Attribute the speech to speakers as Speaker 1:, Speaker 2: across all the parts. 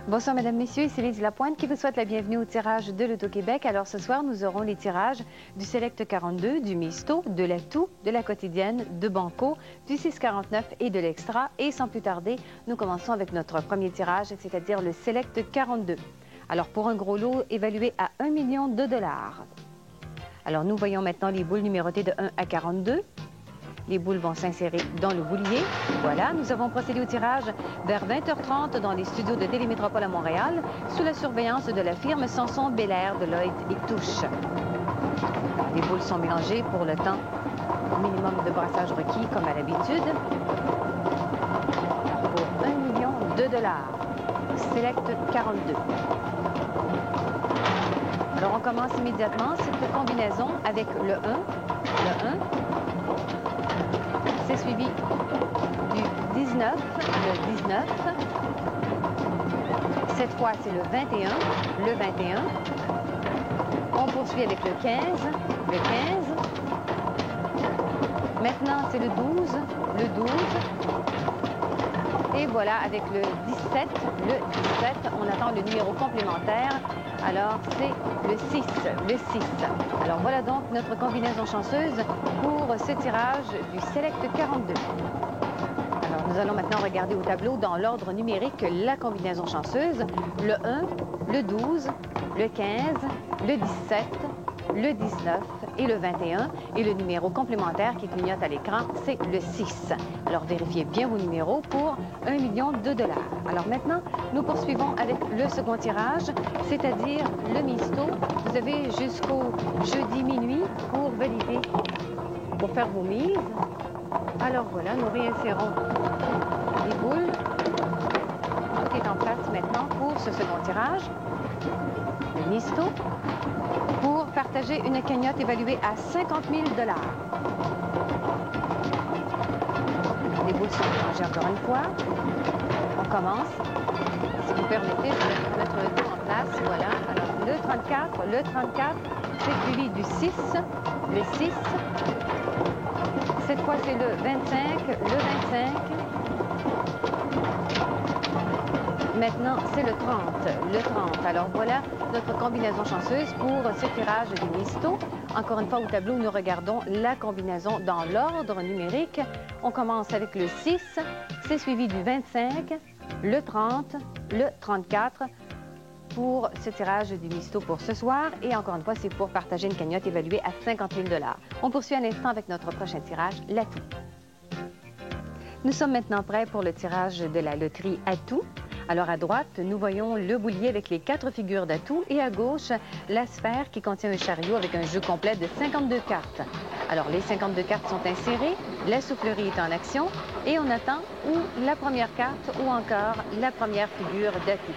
Speaker 1: Bonsoir, Mesdames, Messieurs, ici Lise Lapointe qui vous souhaite la bienvenue au tirage de l'Auto-Québec. Alors ce soir, nous aurons les tirages du Select 42, du Misto, de l'Atout, de la Quotidienne, de Banco, du 649 et de l'Extra. Et sans plus tarder, nous commençons avec notre premier tirage, c'est-à-dire le Select 42. Alors pour un gros lot évalué à 1 million de dollars. Alors nous voyons maintenant les boules numérotées de 1 à 42. Les boules vont s'insérer dans le boulier. Voilà, nous avons procédé au tirage vers 20h30 dans les studios de Télémétropole à Montréal, sous la surveillance de la firme Sanson Belair de Lloyd et Touche. Les boules sont mélangées pour le temps minimum de brassage requis, comme à l'habitude, pour 1 million de dollars. Select 42. Alors on commence immédiatement cette combinaison avec le 1, c'est suivi du 19, le 19. Cette fois, c'est le 21, le 21. On poursuit avec le 15, le 15. Maintenant, c'est le 12, le 12. Et voilà, avec le 17, on attend le numéro complémentaire. Alors, c'est le 6, le 6. Alors, voilà donc notre combinaison chanceuse pour ce tirage du Select 42. Alors, nous allons maintenant regarder au tableau dans l'ordre numérique la combinaison chanceuse. Le 1, le 12, le 15, le 17, le 19 et le 21. Et le numéro complémentaire qui clignote à l'écran, c'est le 6. Alors, vérifiez bien vos numéros pour 1 million de dollars. Alors maintenant, nous poursuivons avec le second tirage, c'est-à-dire le Misto. Vous avez jusqu'au jeudi minuit pour valider, pour faire vos mises. Alors voilà, nous réinsérons les boules. Tout est en place maintenant pour ce second tirage. Le Misto, pour partager une cagnotte évaluée à 50 000 $. Les boules sont mélangées encore une fois. On commence. Si vous permettez, je vais mettre le tout en place. Voilà. Alors, le 34, c'est suivi du 6, le 6. Cette fois, c'est le 25, le 25. Maintenant, c'est le 30, le 30. Alors voilà notre combinaison chanceuse pour ce tirage du Misto. Encore une fois, au tableau, nous regardons la combinaison dans l'ordre numérique. On commence avec le 6, c'est suivi du 25, le 30, le 34 pour ce tirage du Misto pour ce soir. Et encore une fois, c'est pour partager une cagnotte évaluée à 50 000 $. On poursuit à l'instant avec notre prochain tirage, l'Atout. Nous sommes maintenant prêts pour le tirage de la loterie Atout. Alors, à droite, nous voyons le boulier avec les 4 figures d'atout et à gauche, la sphère qui contient un chariot avec un jeu complet de 52 cartes. Alors, les 52 cartes sont insérées, la soufflerie est en action et on attend ou la première carte ou encore la première figure d'atout.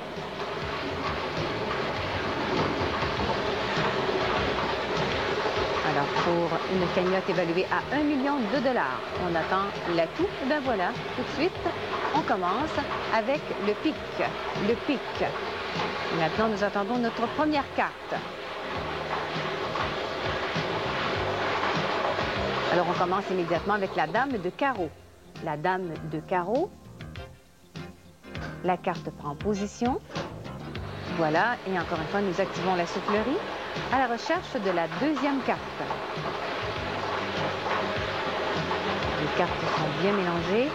Speaker 1: Alors, pour une cagnotte évaluée à 1 million de dollars, on attend l'atout. Ben voilà, tout de suite, on commence avec le pic. Le pic. Maintenant, nous attendons notre première carte. Alors, on commence immédiatement avec la dame de carreau. La dame de carreau. La carte prend position. Voilà, et encore une fois, nous activons la soufflerie à la recherche de la deuxième carte. Les cartes sont bien mélangées.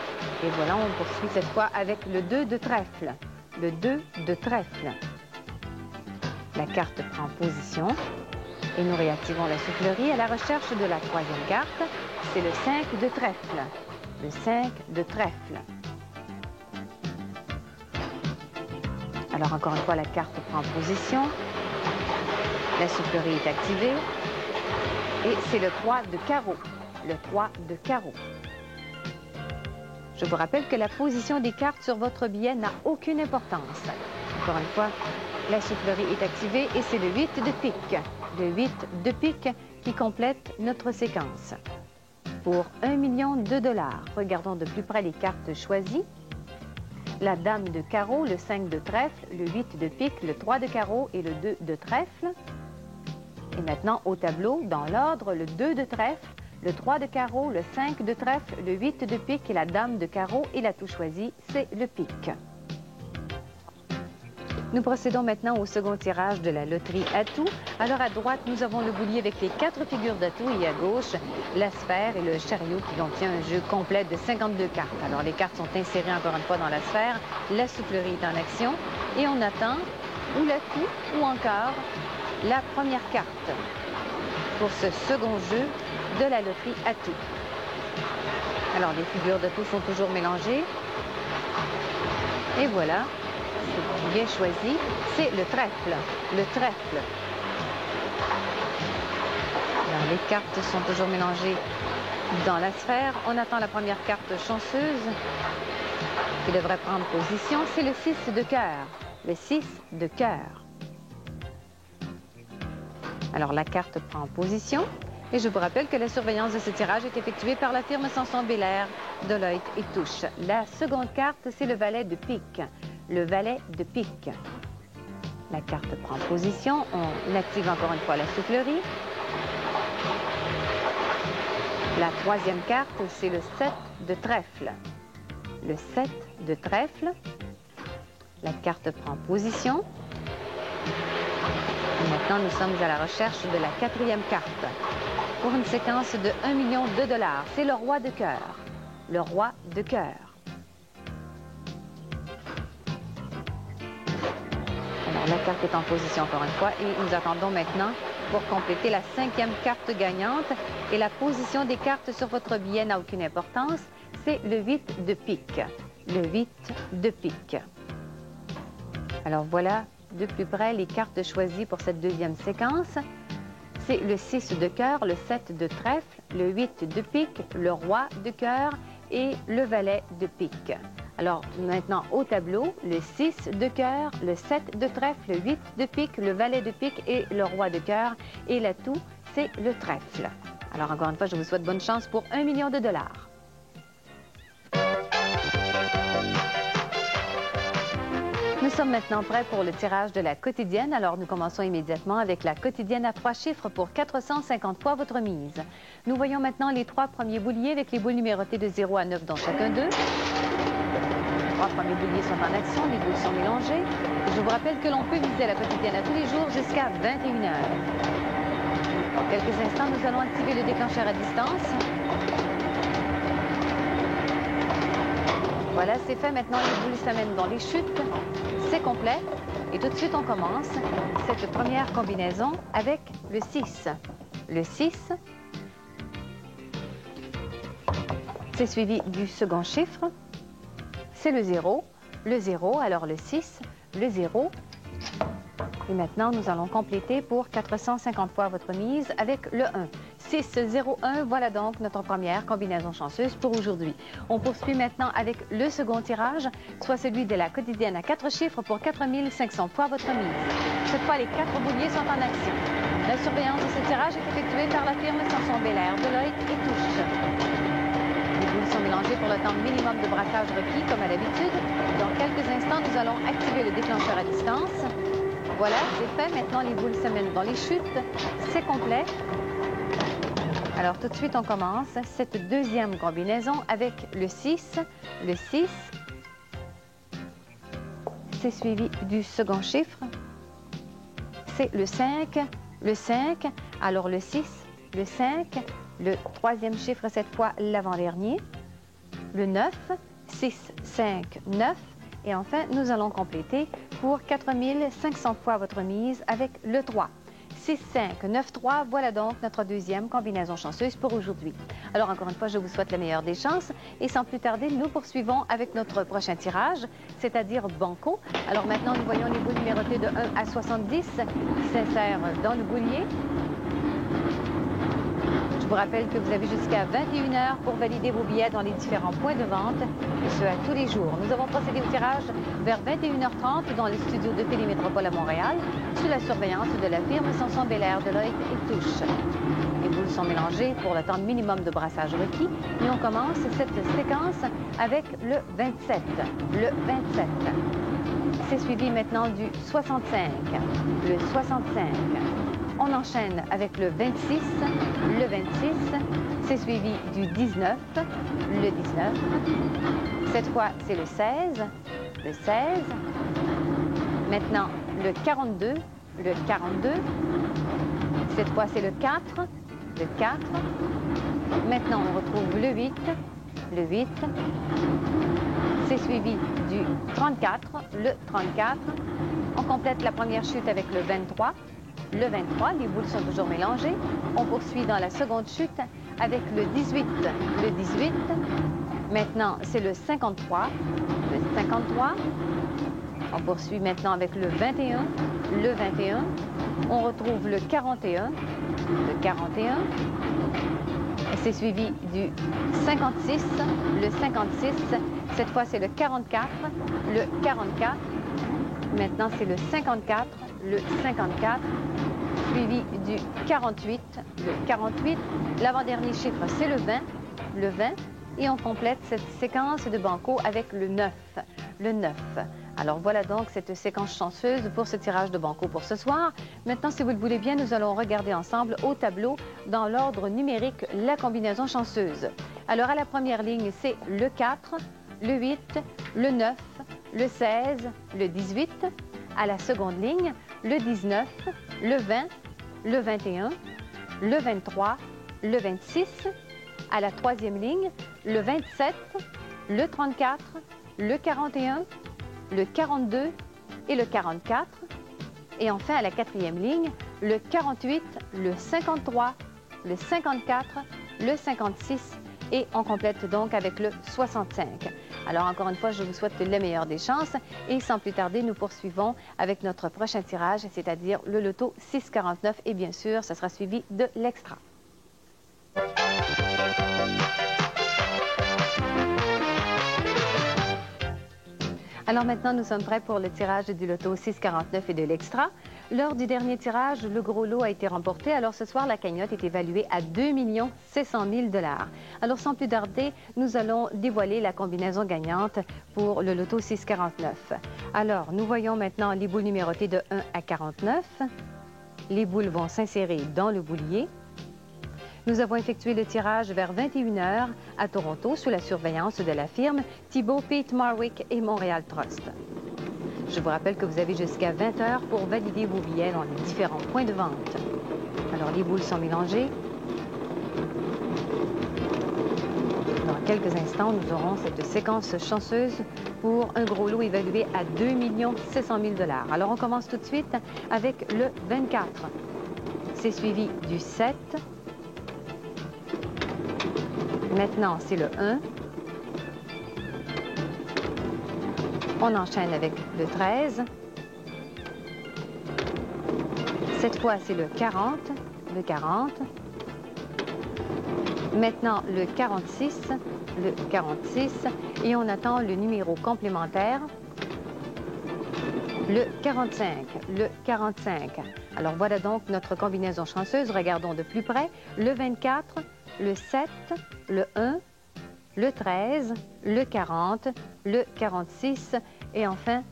Speaker 1: Et voilà, on poursuit cette fois avec le 2 de trèfle. Le 2 de trèfle. La carte prend position. Et nous réactivons la soufflerie à la recherche de la troisième carte. C'est le 5 de trèfle. Le 5 de trèfle. Alors, encore une fois, la carte prend position. La soufflerie est activée. Et c'est le 3 de carreau. Le 3 de carreau. Je vous rappelle que la position des cartes sur votre billet n'a aucune importance. Encore une fois, la soufflerie est activée et c'est le 8 de pique. Le 8 de pique qui complète notre séquence. Pour 1 million de dollars, regardons de plus près les cartes choisies. La dame de carreau, le 5 de trèfle, le 8 de pique, le 3 de carreau et le 2 de trèfle. Et maintenant, au tableau, dans l'ordre, le 2 de trèfle, le 3 de carreau, le 5 de trèfle, le 8 de pique et la dame de carreau. Et l'atout choisi, c'est le pique. Nous procédons maintenant au second tirage de la loterie atout. Alors à droite, nous avons le boulier avec les 4 figures d'atout et à gauche, la sphère et le chariot qui contient un jeu complet de 52 cartes. Alors les cartes sont insérées encore une fois dans la sphère, la soufflerie est en action et on attend ou l'atout ou encore la première carte pour ce second jeu de la loterie atout. Alors les figures d'atout sont toujours mélangées et voilà. Bien choisi, c'est le trèfle. Le trèfle. Alors, les cartes sont toujours mélangées dans la sphère. On attend la première carte chanceuse qui devrait prendre position. C'est le 6 de cœur. Le 6 de cœur. Alors, la carte prend position. Et je vous rappelle que la surveillance de ce tirage est effectuée par la firme Sanson Belair, Deloitte et Touche. La seconde carte, c'est le valet de pique. Le valet de pique. La carte prend position. On active encore une fois la soufflerie. La troisième carte, c'est le 7 de trèfle. Le 7 de trèfle. La carte prend position. Et maintenant, nous sommes à la recherche de la quatrième carte pour une séquence de 1 million de dollars. C'est le roi de cœur. Le roi de cœur. La carte est en position encore une fois et nous attendons maintenant pour compléter la cinquième carte gagnante. Et la position des cartes sur votre billet n'a aucune importance. C'est le 8 de pique. Le 8 de pique. Alors voilà de plus près les cartes choisies pour cette deuxième séquence. C'est le 6 de cœur, le 7 de trèfle, le 8 de pique, le roi de cœur et le valet de pique. Alors, maintenant, au tableau, le 6 de cœur, le 7 de trèfle, le 8 de pique, le valet de pique et le roi de cœur. Et l'atout, c'est le trèfle. Alors, encore une fois, je vous souhaite bonne chance pour 1 million de dollars. Nous sommes maintenant prêts pour le tirage de la quotidienne. Alors, nous commençons immédiatement avec la quotidienne à 3 chiffres pour 450 fois votre mise. Nous voyons maintenant les 3 premiers bouliers avec les boules numérotées de 0 à 9 dans chacun d'eux. Les 3 premiers bouliers sont en action, les boules sont mélangées. Je vous rappelle que l'on peut viser la quotidienne à tous les jours jusqu'à 21 h. Dans quelques instants, nous allons activer le déclencheur à distance. Voilà, c'est fait. Maintenant, les boules s'amènent dans les chutes. C'est complet. Et tout de suite, on commence cette première combinaison avec le 6. Le 6, c'est suivi du second chiffre. C'est le 0. Le 0, alors le 6, le 0. Et maintenant, nous allons compléter pour 450 fois votre mise avec le 1. 6, 0, 1, voilà donc notre première combinaison chanceuse pour aujourd'hui. On poursuit maintenant avec le second tirage, soit celui de la quotidienne à 4 chiffres pour 4500 fois votre mise. Cette fois, les 4 bouliers sont en action. La surveillance de ce tirage est effectuée par la firme Sanson Belair, Deloitte et Touche. Les boules sont mélangées pour le temps minimum de brassage requis, comme à l'habitude. Dans quelques instants, nous allons activer le déclencheur à distance. Voilà, c'est fait. Maintenant, les boules se mènent dans les chutes. C'est complet. Alors, tout de suite, on commence cette deuxième combinaison avec le 6. Le 6, c'est suivi du second chiffre. C'est le 5. Le 5, alors le 6, le 5, le troisième chiffre cette fois, l'avant-dernier. Le 9, 6, 5, 9. Et enfin, nous allons compléter pour 4500 fois votre mise avec le 3. 6, 5, 9, 3, voilà donc notre deuxième combinaison chanceuse pour aujourd'hui. Alors encore une fois, je vous souhaite la meilleure des chances et sans plus tarder, nous poursuivons avec notre prochain tirage, c'est-à-dire Banco. Alors maintenant, nous voyons les boules numérotées de 1 à 70 qui s'insèrent dans le boulier. Je vous rappelle que vous avez jusqu'à 21 h pour valider vos billets dans les différents points de vente, et ce à tous les jours. Nous avons procédé au tirage vers 21 h 30 dans les studios de Télémétropole à Montréal, sous la surveillance de la firme Sanson Belair, Deloitte et Touche. Les boules sont mélangées pour le temps minimum de brassage requis, et on commence cette séquence avec le 27. Le 27. C'est suivi maintenant du 65. Le 65. On enchaîne avec le 26. Le 26, C'est suivi du 19, le 19. Cette fois, c'est le 16, le 16. Maintenant, le 42, le 42. Cette fois, c'est le 4, le 4. Maintenant, on retrouve le 8, le 8. C'est suivi du 34, le 34. On complète la première chute avec le 23. Le 23, les boules sont toujours mélangées. On poursuit dans la seconde chute avec le 18. Le 18. Maintenant, c'est le 53. Le 53. On poursuit maintenant avec le 21. Le 21. On retrouve le 41. Le 41. C'est suivi du 56. Le 56. Cette fois, c'est le 44. Le 44. Maintenant, c'est le 54. Le 54. Suivi du 48, le 48. L'avant-dernier chiffre, c'est le 20, le 20. Et on complète cette séquence de banco avec le 9, le 9. Alors voilà donc cette séquence chanceuse pour ce tirage de banco pour ce soir. Maintenant, si vous le voulez bien, nous allons regarder ensemble au tableau, dans l'ordre numérique, la combinaison chanceuse. Alors à la première ligne, c'est le 4, le 8, le 9, le 16, le 18. À la seconde ligne, le 19, le 20, le 21, le 23, le 26. À la troisième ligne, le 27, le 34, le 41, le 42 et le 44. Et enfin, à la quatrième ligne, le 48, le 53, le 54, le 56 et on complète donc avec le 65. Alors encore une fois, je vous souhaite le meilleur des chances et sans plus tarder, nous poursuivons avec notre prochain tirage, c'est-à-dire le loto 649 et bien sûr, ça sera suivi de l'extra. Alors maintenant, nous sommes prêts pour le tirage du loto 649 et de l'extra. Lors du dernier tirage, le gros lot a été remporté. Alors ce soir, la cagnotte est évaluée à 2 700 000 $. Alors sans plus tarder, nous allons dévoiler la combinaison gagnante pour le loto 649. Alors, nous voyons maintenant les boules numérotées de 1 à 49. Les boules vont s'insérer dans le boulier. Nous avons effectué le tirage vers 21 h à Toronto sous la surveillance de la firme Thibault, Pete, Marwick et Montréal Trust. Je vous rappelle que vous avez jusqu'à 20 h pour valider vos billets dans les différents points de vente. Alors, les boules sont mélangées. Dans quelques instants, nous aurons cette séquence chanceuse pour un gros lot évalué à 2 700 000 $. Alors, on commence tout de suite avec le 24. C'est suivi du 7. Maintenant, c'est le 1. On enchaîne avec le 13. Cette fois, c'est le 40. Le 40. Maintenant, le 46. Le 46. Et on attend le numéro complémentaire. Le 45. Le 45. Alors, voilà donc notre combinaison chanceuse. Regardons de plus près. Le 24. Le 7, le 1, le 13, le 40, le 46 et enfin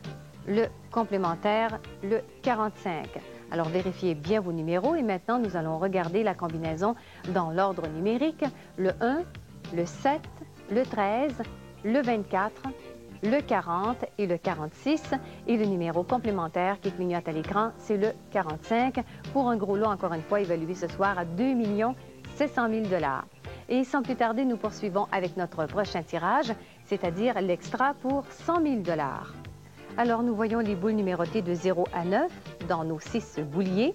Speaker 1: le complémentaire, le 45. Alors vérifiez bien vos numéros et maintenant nous allons regarder la combinaison dans l'ordre numérique. Le 1, le 7, le 13, le 24, le 40 et le 46 et le numéro complémentaire qui clignote à l'écran, c'est le 45 pour un gros lot encore une fois évalué ce soir à 2 700 000 $. Et sans plus tarder, nous poursuivons avec notre prochain tirage, c'est-à-dire l'extra pour 100 000 $. Alors, nous voyons les boules numérotées de 0 à 9 dans nos 6 bouliers.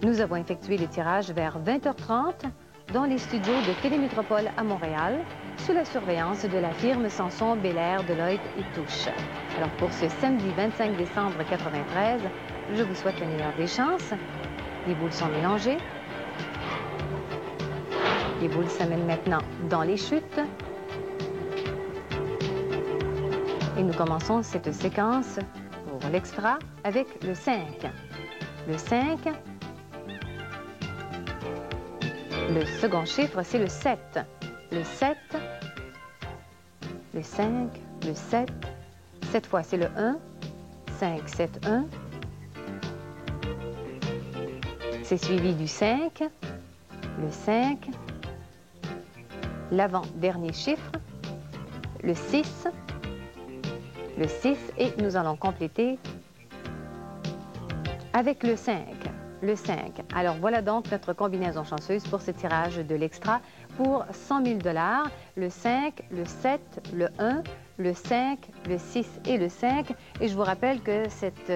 Speaker 1: Nous avons effectué le tirage vers 20 h 30 dans les studios de Télémétropole à Montréal, sous la surveillance de la firme Sanson, Belair, Deloitte et Touche. Alors, pour ce samedi 25 décembre 93, je vous souhaite le meilleur des chances. Les boules sont mélangées. Les boules s'amènent maintenant dans les chutes. Et nous commençons cette séquence pour l'extra avec le 5. Le 5. Le second chiffre, c'est le 7. Le 7. Le 5. Le 7. Cette fois, c'est le 1. 5, 7, 1. C'est suivi du 5. Le 5. l'avant-dernier chiffre, le 6, et nous allons compléter avec le 5. Le 5. Alors voilà donc notre combinaison chanceuse pour ce tirage de l'extra pour 100 000 $. Le 5, le 7, le 1, le 5, le 6 et le 5. Et je vous rappelle que cette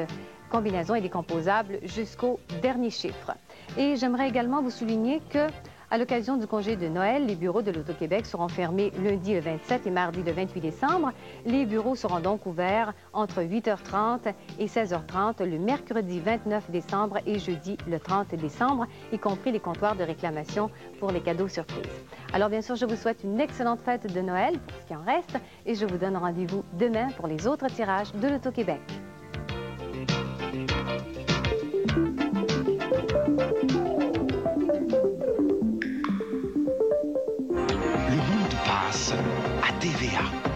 Speaker 1: combinaison est décomposable jusqu'au dernier chiffre. Et j'aimerais également vous souligner que à l'occasion du congé de Noël, les bureaux de l'Auto-Québec seront fermés lundi le 27 et mardi le 28 décembre. Les bureaux seront donc ouverts entre 8h30 et 16h30 le mercredi 29 décembre et jeudi le 30 décembre, y compris les comptoirs de réclamation pour les cadeaux surprises. Alors bien sûr, je vous souhaite une excellente fête de Noël pour ce qui en reste et je vous donne rendez-vous demain pour les autres tirages de l'Auto-Québec.
Speaker 2: Le monde passe à TVA.